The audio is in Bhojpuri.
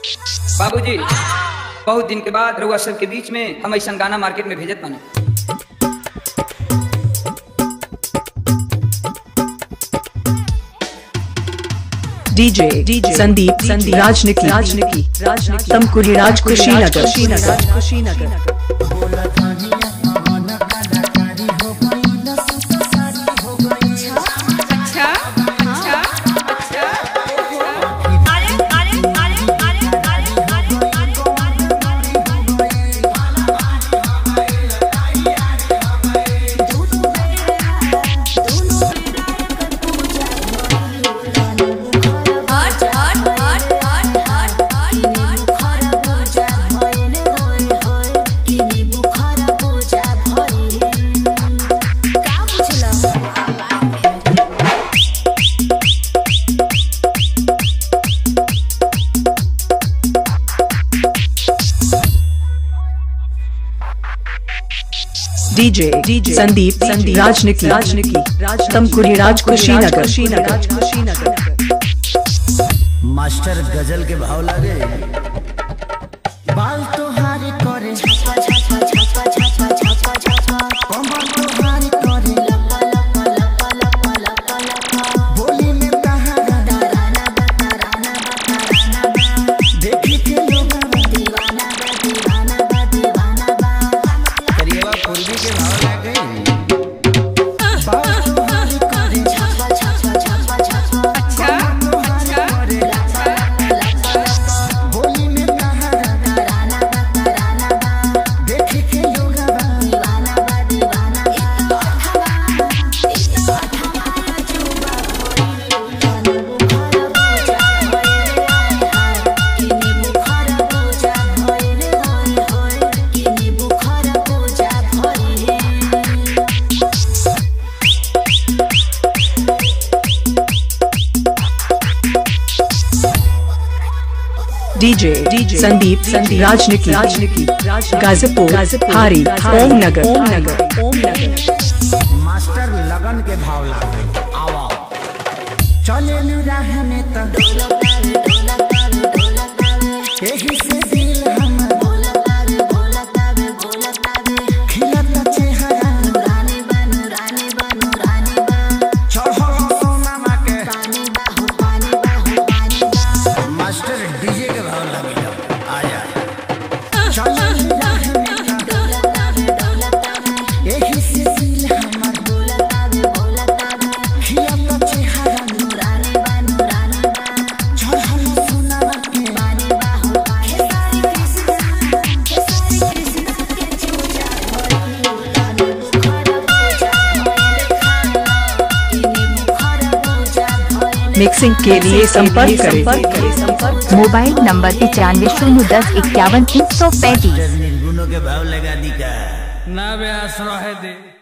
बाबूजी, बहुत दिन के बाद रउआ सब के बीच में हम ऐसा गाना मार्केट में भेजत बानी। डीजे संदीप राजनिकी तमकुरी राज कुशीनगर। डीजे संदीप राजनिकी तमकुरी राज कुशीनगर। मास्टर गजल के भाव लागे बाल तो हारी करे कमर तो हारी करे बोली में कहारा देखी के लोग दीवाना करिएवा पूर्वी के भाव लागे डीजे संदीप राजनिकी गाजीपुर हारी ओम नगर। मास्टर लगन के भाव लागे आवा चले न राह में त एही से दिल हम खिलता चेहरा चढ़ल सोना के मास्टर डीजे के भाव लागे आया चले न राह में त एही से दिल हमर खिलता चेहरा चढ़ल सोना के मिक्सिंग के लिए संपर्क करें। Mobile number 95 010 51 335। निर्गुणों के भाव लगा दी का ना बे आश्रय दे।